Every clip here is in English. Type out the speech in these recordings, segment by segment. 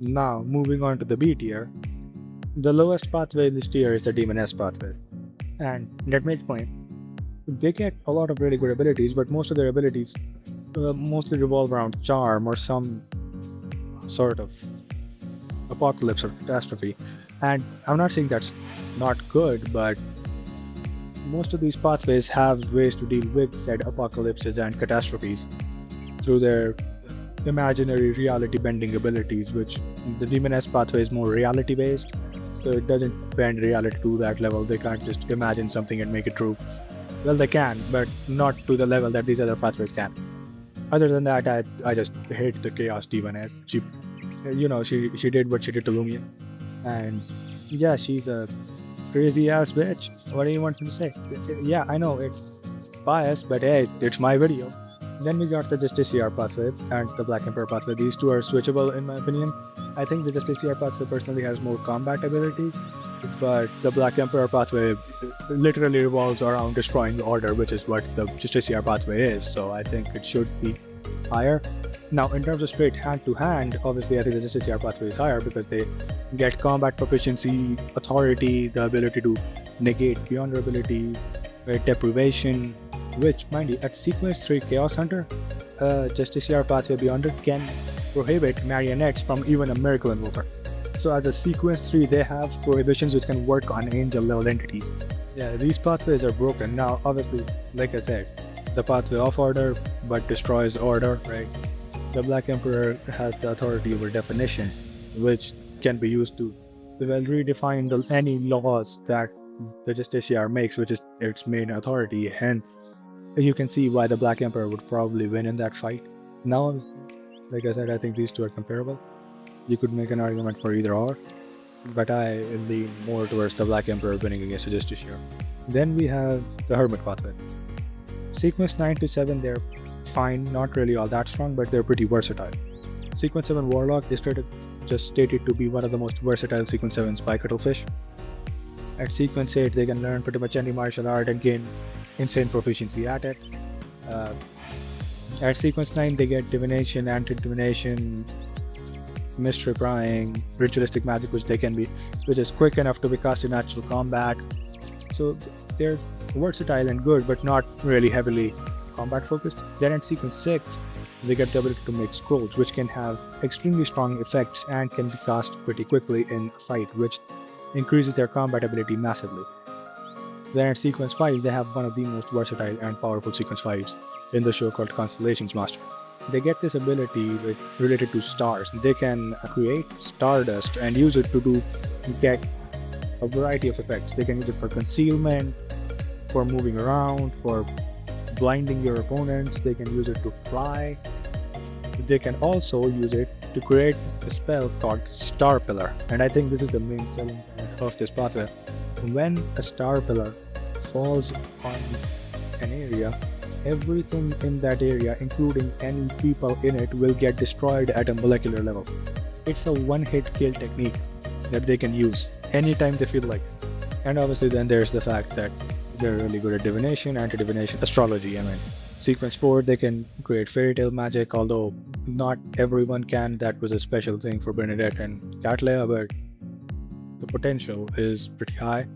Now, moving on to the B tier, the lowest pathway in this tier is the Demon S pathway. And let me explain. They get a lot of really good abilities, but most of their abilities mostly revolve around charm or some sort of apocalypse or catastrophe. And I'm not saying that's not good, but most of these pathways have ways to deal with said apocalypses and catastrophes through their imaginary reality bending abilities, which the Demon S pathway is more reality based, so it doesn't bend reality to that level. They can't just imagine something and make it true. Well, they can, but not to the level that these other pathways can. Other than that, I just hate the Chaos Demon S. She did what she did to Lumia, and yeah, she's a crazy ass bitch. What do you want me to say? Yeah, I know it's biased, but hey, it's my video. Then we got the Justiciar pathway and the Black Emperor pathway. These two are switchable in my opinion. I think the Justiciar pathway personally has more combat ability, but the Black Emperor pathway literally revolves around destroying the order, which is what the Justiciar pathway is. So I think it should be higher. Now, in terms of straight hand to hand, obviously I think the Justiciar pathway is higher because they get combat proficiency, authority, the ability to negate beyond abilities, deprivation, which, mind you, at Sequence 3 Chaos Hunter, Justiciar Pathway Beyonder can prohibit marionettes from even a Miracle Invoker. So as a Sequence 3, they have prohibitions which can work on angel level entities. Yeah, these pathways are broken. Now, obviously, like I said, the pathway of order but destroys order, right? The Black Emperor has the authority over definition, which can be used to well redefine any laws that the Justiciar makes, which is its main authority. Hence, you can see why the Black Emperor would probably win in that fight. Now, like I said, I think these two are comparable. You could make an argument for either or, but I lean more towards the Black Emperor winning against the Justiciar. Then we have the Hermit pathway. Sequence 9 to 7, they're fine, not really all that strong, but they're pretty versatile. Sequence 7 Warlock, they just stated to be one of the most versatile Sequence 7 spy cuttlefish. At Sequence 8, they can learn pretty much any martial art and gain insane proficiency at it. Uh, at Sequence 9, they get Divination, Anti-Divination, Mystery Prying, Ritualistic Magic, which is quick enough to be cast in natural combat. So they're versatile and good, but not really heavily combat focused. Then at Sequence 6, they get the ability to make scrolls, which can have extremely strong effects and can be cast pretty quickly in a fight, which increases their combat ability massively. Then at Sequence 5, they have one of the most versatile and powerful Sequence 5s in the show called Constellations Master. They get this ability related to stars. They can create stardust and use it to get a variety of effects. They can use it for concealment, for moving around, for blinding your opponents. They can use it to fly. They can also use it to create a spell called Star Pillar. And I think this is the main selling point of this pathway. When a Star Pillar falls on an area, everything in that area, including any people in it, will get destroyed at a molecular level. It's a one-hit kill technique that they can use anytime they feel like. And obviously then there's the fact that they're really good at divination, anti-divination, astrology, I mean. Sequence 4, they can create fairy tale magic, although not everyone can. That was a special thing for Bernadette and Cattleya, but the potential is pretty high.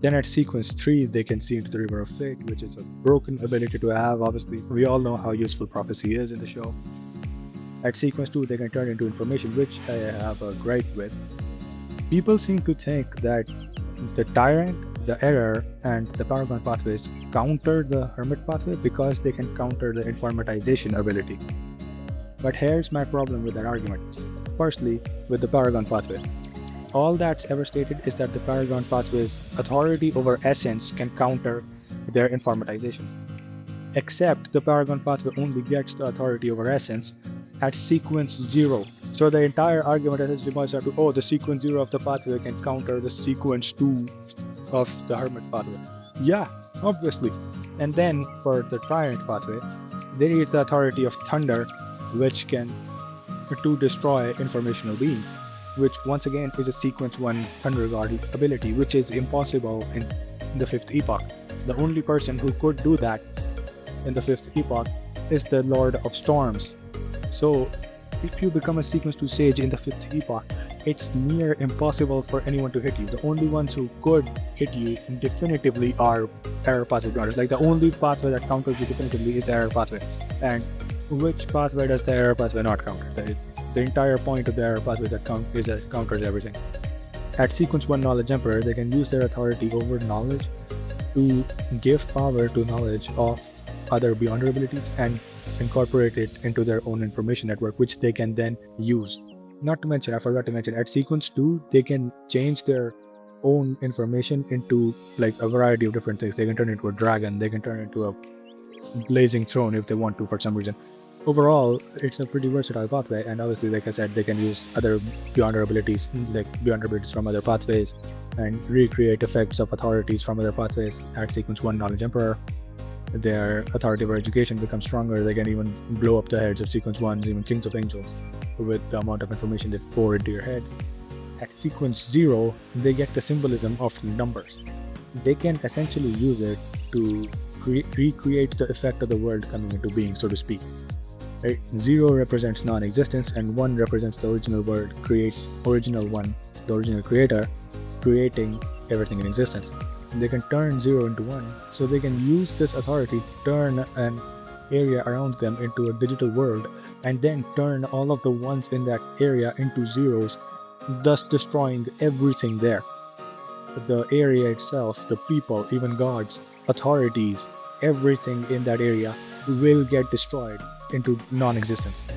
Then at Sequence 3, they can see into the River of Fate, which is a broken ability to have. Obviously, we all know how useful prophecy is in the show. At Sequence 2, they can turn into information, which I have a gripe with. People seem to think that the Tyrant, the Error, and the Paragon pathways counter the Hermit pathway because they can counter the informatization ability. But here's my problem with that argument. Firstly, with the Paragon pathway. All that's ever stated is that the Paragon pathway's authority over essence can counter their informatization. Except the Paragon pathway only gets the authority over essence at Sequence 0. So the entire argument essentially boils down to, the Sequence 0 of the pathway can counter the Sequence 2 of the Hermit pathway. Yeah, obviously. And then for the Tyrant pathway, they need the authority of Thunder, which can to destroy informational beings, which once again is a Sequence 1 Thunder God ability, which is impossible in the 5th epoch. The only person who could do that in the 5th epoch is the Lord of Storms. So If you become a sequence 2 sage in the 5th epoch, it's near impossible for anyone to hit you. The only ones who could hit you definitively are error pathway grounders. Like the only pathway that counters you definitively is the error pathway. And which pathway does the error pathway not counter? The entire point of the error pathway is that it counters everything. At sequence 1 knowledge emperor, they can use their authority over knowledge to give power to knowledge of other beyonder abilities and incorporate it into their own information network, which they can then use. Not to mention, I forgot to mention, at sequence 2, they can change their own information into like a variety of different things. They can turn into a dragon, they can turn into a blazing throne if they want to for some reason. Overall, it's a pretty versatile pathway, and obviously, like I said, they can use other beyonder abilities, like beyonder abilities from other pathways, and recreate effects of authorities from other pathways. At sequence 1 knowledge emperor, their authority over education becomes stronger. They can even blow up the heads of sequence 1s, even kings of angels, with the amount of information they pour into your head. At sequence 0, they get the symbolism of numbers. They can essentially use it to recreate the effect of the world coming into being, so to speak. Right? 0 represents non-existence, and 1 represents the original world, original one, the original creator, creating everything in existence. They can turn 0 into 1, so they can use this authority to turn an area around them into a digital world, and then turn all of the ones in that area into zeros, thus destroying everything there. The area itself, the people, even gods, authorities, everything in that area will get destroyed into non-existence.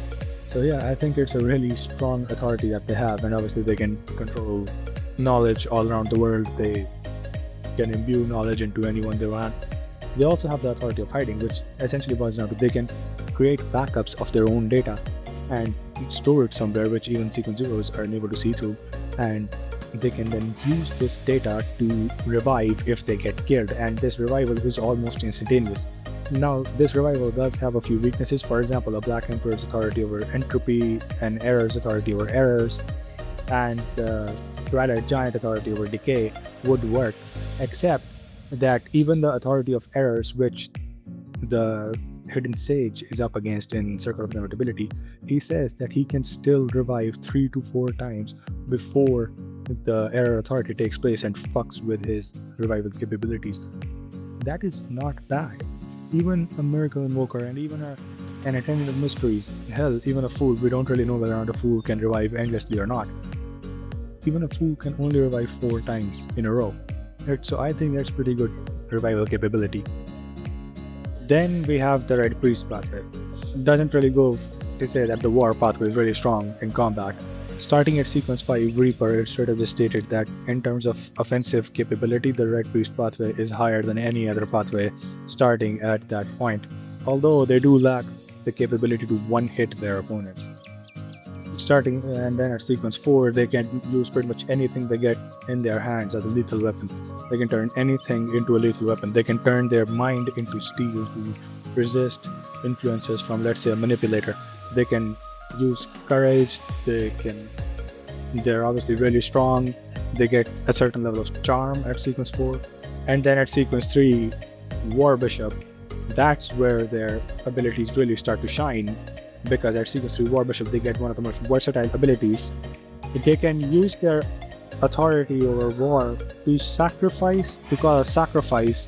So yeah, I think it's a really strong authority that they have, and obviously they can control knowledge all around the world. They can imbue knowledge into anyone they want. They also have the authority of hiding, which essentially boils down to they can create backups of their own data and store it somewhere, which even sequence zeros are unable to see through, and they can then use this data to revive if they get killed, and this revival is almost instantaneous. Now, this revival does have a few weaknesses. For example, a Black Emperor's authority over entropy, and Error's authority over errors, and Twilight Giant authority over decay would work, except that even the authority of errors, which the Hidden Sage is up against in Circle of Inevitability, he says that he can still revive 3 to 4 times before the error authority takes place and fucks with his revival capabilities. That is not bad. Even a Miracle Invoker and even an Attendant of Mysteries, hell, even a Fool, we don't really know whether or not a Fool can revive endlessly or not. Even a Fool can only revive 4 times in a row. Right? So I think that's pretty good revival capability. Then we have the Red Priest pathway. It doesn't really go to say that the War pathway is really strong in combat. Starting at sequence 5 Reaper, it straight up just stated that in terms of offensive capability, the Red Priest pathway is higher than any other pathway starting at that point, although they do lack the capability to one-hit their opponents. Starting and then at sequence 4, they can use pretty much anything they get in their hands as a lethal weapon. They can turn anything into a lethal weapon. They can turn their mind into steel to resist influences from, let's say, a manipulator. They can use courage. They're obviously really strong. They get a certain level of charm at sequence 4. And then at sequence 3, War Bishop, that's where their abilities really start to shine, because at sequence 3 War Bishop, they get one of the most versatile abilities. They can use their authority over war to cause a sacrifice,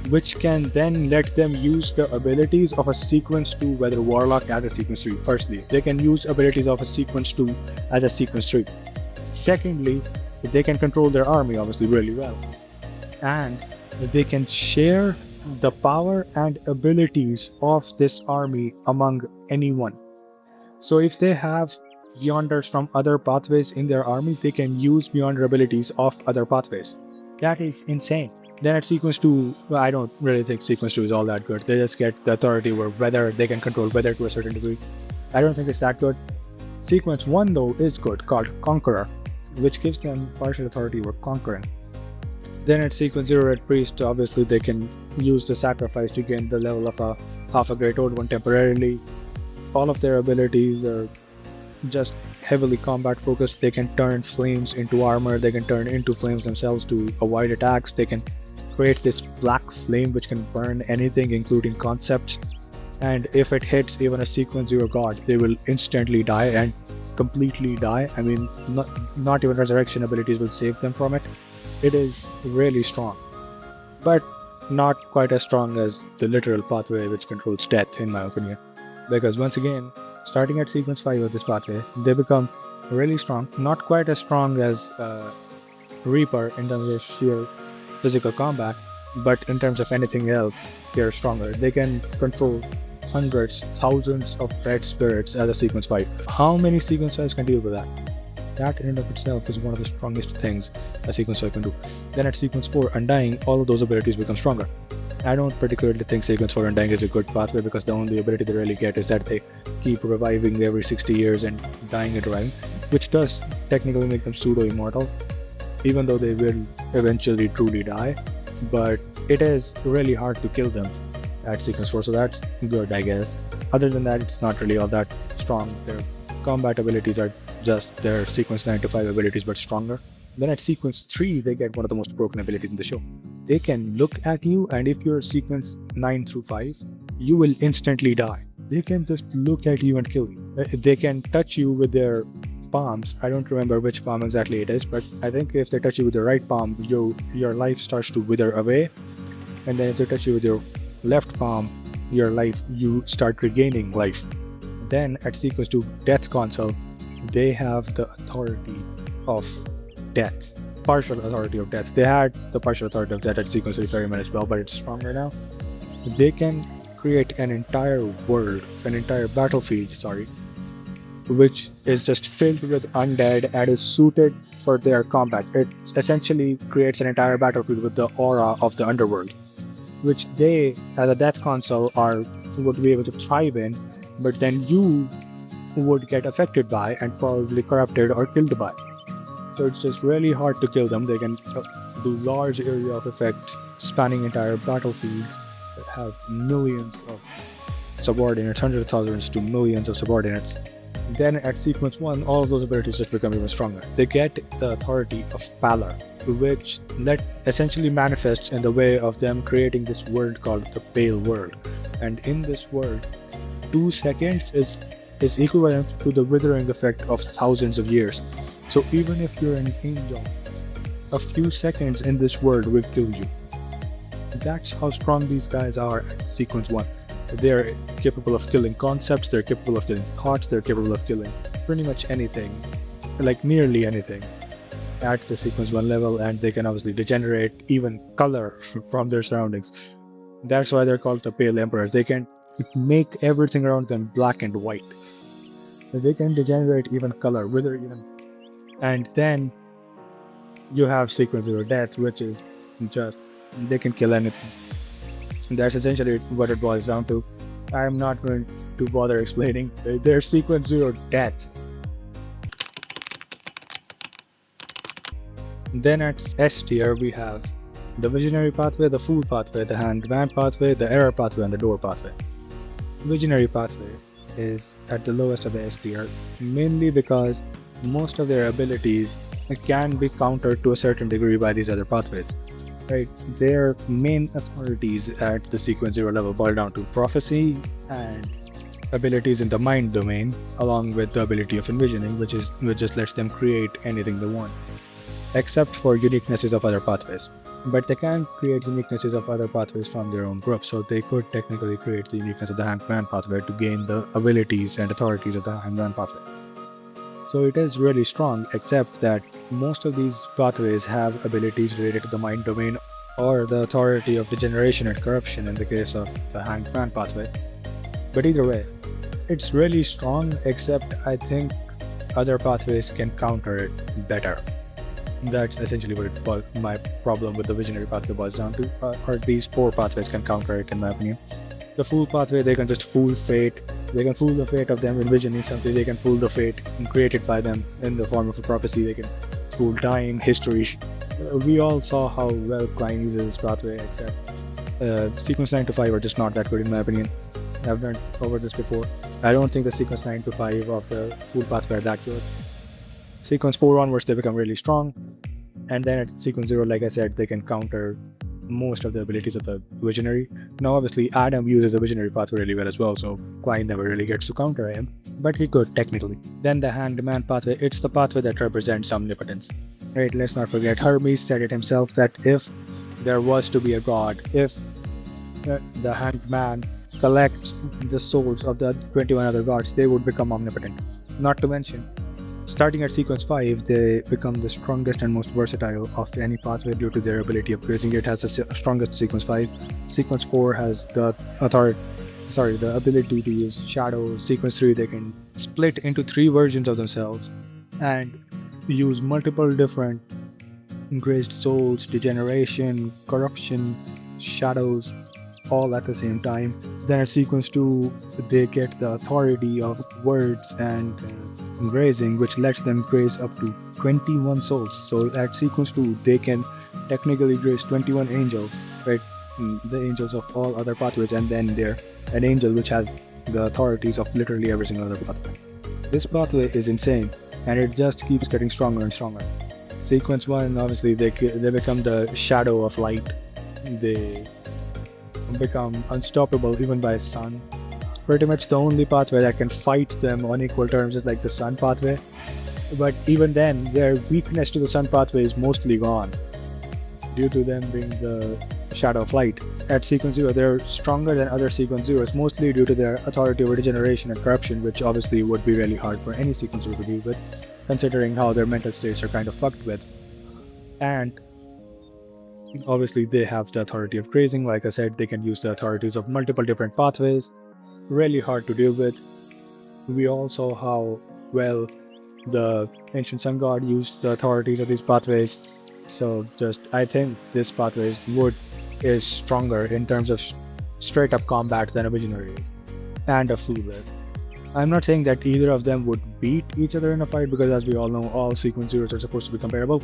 which can then let them use the abilities of a sequence 2, whether Warlock as a sequence 3. Firstly, they can use abilities of a sequence 2 as a sequence 3. Secondly, they can control their army obviously really well, and they can share the power and abilities of this army among anyone. So if they have Beyonders from other pathways in their army, they can use Beyonder abilities of other pathways. That is insane. Then at sequence 2, well, I don't really think sequence 2 is all that good. They just get the authority over weather. They can control weather to a certain degree. I don't think it's that good. Sequence 1 though is good, called Conqueror, which gives them partial authority over conquering. Then at sequence 0 Red Priest, obviously they can use the sacrifice to gain the level of a half a Great Old One temporarily. All of their abilities are just heavily combat focused. They can turn flames into armor. They can turn into flames themselves to avoid attacks. They can create this black flame which can burn anything, including concepts. And if it hits even a sequence 0 god, they will instantly die and completely die. I mean, not even resurrection abilities will save them from it. It is really strong, but not quite as strong as the literal pathway which controls death, in my opinion. Because once again, starting at sequence 5 of this pathway, they become really strong. Not quite as strong as Reaper in terms of sheer physical combat, but in terms of anything else, they're stronger. They can control hundreds, thousands of red spirits as a sequence 5. How many sequence 5s can deal with that? That in and of itself is one of the strongest things a sequence 5 can do. Then at sequence 4, Undying, all of those abilities become stronger. I don't particularly think sequence 4 Undying is a good pathway because the only ability they really get is that they keep reviving every 60 years and dying and reviving, which does technically make them pseudo-immortal, even though they will eventually truly die. But it is really hard to kill them at sequence 4, so that's good, I guess. Other than that, it's not really all that strong. Their combat abilities are just their sequence 9 to 5 abilities, but stronger. Then at sequence 3, they get one of the most broken abilities in the show. They can look at you, and if you're sequence 9 through 5, you will instantly die. They can just look at you and kill you. They can touch you with their palms. I don't remember which palm exactly it is, but I think if they touch you with the right palm, your life starts to wither away. And then if they touch you with your left palm, you start regaining life. Then at sequence 2, Death Console, they have the authority of death. Partial authority of death. They had the partial authority of death at sequence 3 Ferryman as well, but it's stronger now. They can create an entire world, an entire battlefield, which is just filled with undead and is suited for their combat. It essentially creates an entire battlefield with the aura of the underworld, which they, as a death console, would be able to thrive in, but then you would get affected by and probably corrupted or killed by. So it's just really hard to kill them. They can do large area of effect, spanning entire battlefields that have millions of subordinates, hundreds of thousands to millions of subordinates. Then at sequence 1, all of those abilities just become even stronger. They get the authority of Pallor, which essentially manifests in the way of them creating this world called the Pale World. And in this world, 2 seconds is equivalent to the withering effect of thousands of years. So even if you're an angel, a few seconds in this world will kill you. That's how strong these guys are at sequence 1. They're capable of killing concepts, they're capable of killing thoughts, they're capable of killing pretty much anything, like nearly anything at the sequence 1 level, and they can obviously degenerate even color from their surroundings. That's why they're called the Pale Emperors. They can make everything around them black and white. They can degenerate even color, wither even. And then you have sequence 0 Death, which is just, they can kill anything. That's essentially what it boils down to. I'm not going to bother explaining. Their sequence 0 Death. Then at S tier, we have the Visionary pathway, the Fool pathway, the Hanged Man pathway, the Error pathway, and the Door pathway. Visionary pathway is at the lowest of the S tier, mainly because most of their abilities can be countered to a certain degree by these other pathways. Right? Their main authorities at the sequence 0 level boil down to prophecy and abilities in the mind domain, along with the ability of envisioning, which just lets them create anything they want, except for uniquenesses of other pathways. But they can create uniquenesses of other pathways from their own group, so they could technically create the uniqueness of the Hanged Man pathway to gain the abilities and authorities of the Hanged Man pathway. So it is really strong, except that most of these pathways have abilities related to the mind domain or the authority of degeneration and corruption in the case of the Hanged Man pathway. But either way, it's really strong, except I think other pathways can counter it better. That's essentially what my problem with the Visionary pathway boils down to, or these 4 pathways can counter it, in my opinion. The Fool pathway, they can just fool fate. They can fool the fate of them envisioning something. They can fool the fate created by them in the form of a prophecy. They can fool time, history. We all saw how well Klein uses this pathway, except sequence 9 to 5 are just not that good, in my opinion. I've learned over this before. I don't think the sequence 9 to 5 of the Fool pathway are that good. Sequence 4 onwards, they become really strong. And then at sequence 0, like I said, they can counter most of the abilities of the visionary. Now, obviously, Adam uses the visionary pathway really well as well, so Klein never really gets to counter him, but he could technically. Then the Hanged Man pathway, it's the pathway that represents omnipotence. Right, let's not forget, Hermes said it himself that if there was to be a god, if the Hanged Man collects the souls of the 21 other gods, they would become omnipotent. Not to mention, starting at sequence 5, they become the strongest and most versatile of any pathway due to their ability of grazing. It has the strongest sequence 5. Sequence 4 has the the ability to use shadows. Sequence 3, they can split into 3 versions of themselves and use multiple different grazed souls, degeneration, corruption, shadows, all at the same time. Then at sequence 2, they get the authority of words and grazing, which lets them graze up to 21 souls. So at sequence 2, they can technically graze 21 angels, right? The angels of all other pathways, and then they're an angel which has the authorities of literally every single other pathway. This pathway is insane, and it just keeps getting stronger and stronger. Sequence 1, obviously, they become the shadow of light. They become unstoppable even by sun. Pretty much the only pathway that can fight them on equal terms is like the sun pathway. But even then, their weakness to the sun pathway is mostly gone due to them being the shadow of light. At sequence 0, they're stronger than other sequence 0s, mostly due to their authority over degeneration and corruption, which obviously would be really hard for any sequence 0 to deal with, considering how their mental states are kind of fucked with. And obviously, they have the authority of grazing. Like I said, they can use the authorities of multiple different pathways. Really hard to deal with. We all saw how well the ancient sun god used the authorities of these pathways. So I think this pathway is stronger in terms of straight up combat than a visionary is, and a fool is. I'm not saying that either of them would beat each other in a fight, because as we all know, all sequence zeros are supposed to be comparable.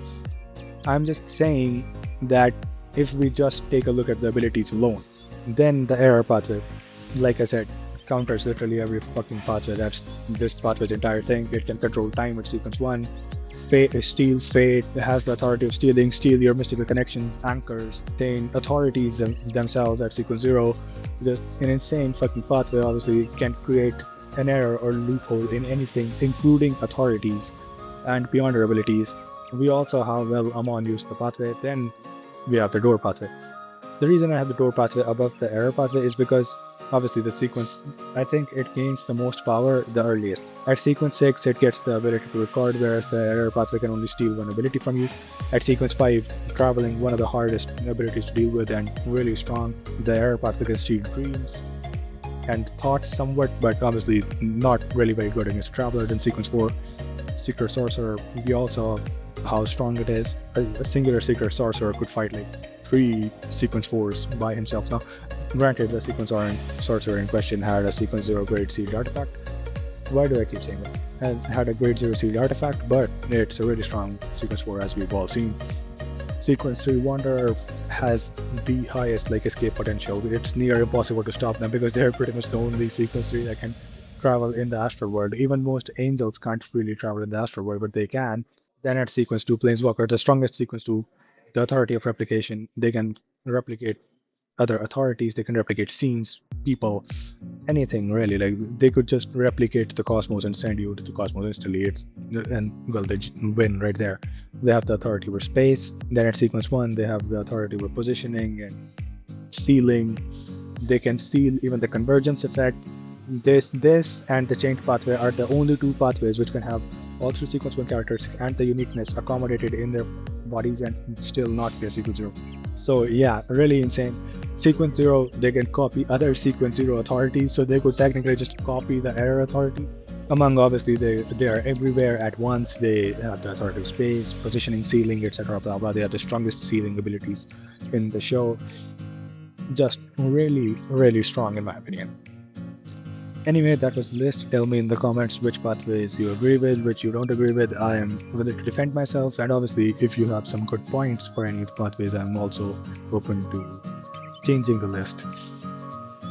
I'm just saying that if we just take a look at the abilities alone, then the error pathway, like I said, counters literally every fucking pathway. That's this pathway's entire thing. It can control time with sequence 1. Steal fate. It has the authority of steal your mystical connections, anchors, attain authorities themselves at sequence 0. Just an insane fucking pathway obviously can create an error or loophole in anything, including authorities and beyond their abilities. We also have how well Amon used the pathway. Then we have the door pathway. The reason I have the door pathway above the error pathway is because obviously the sequence, I think it gains the most power the earliest. At sequence 6, it gets the ability to record, whereas the error pathway can only steal one ability from you. At sequence 5, traveling, one of the hardest abilities to deal with and really strong. The error pathway can steal dreams and thoughts somewhat, but obviously not really very good against traveler. Then sequence 4, Secret Sorcerer, we also how strong it is. A singular Secret Sorcerer could fight like 3 sequence 4s by himself. Now, granted, the sequence sorcerer in question had a sequence 0 grade sealed artifact. Why do I keep saying that? And had a grade 0 sealed artifact, but it's a really strong sequence 4, as we've all seen. Sequence 3 Wanderer has the highest escape potential. It's near impossible to stop them because they're pretty much the only sequence 3 that can travel in the astral world. Even most angels can't freely travel in the astral world, but they can. Then at sequence 2 Planeswalker, the strongest sequence 2, the authority of replication. They can replicate other authorities, they can replicate scenes, people, anything really. They could just replicate the cosmos and send you to the cosmos instantly. They win right there. They have the authority over space. Then at sequence 1, they have the authority over positioning and sealing. They can seal even the convergence effect. This and the changed pathway are the only 2 pathways which can have all 3 sequence 1 characters and the uniqueness accommodated in their bodies and still not be a sequence 0. So yeah, really insane. Sequence 0, they can copy other sequence 0 authorities, so they could technically just copy the error authority. Among obviously they are everywhere at once. They have the authority of space, positioning, sealing, etc. Blah blah. They have the strongest sealing abilities in the show. Just really, really strong in my opinion. Anyway, that was the list. Tell me in the comments which pathways you agree with, which you don't agree with. I am willing to defend myself, and obviously if you have some good points for any of the pathways, I'm also open to changing the list.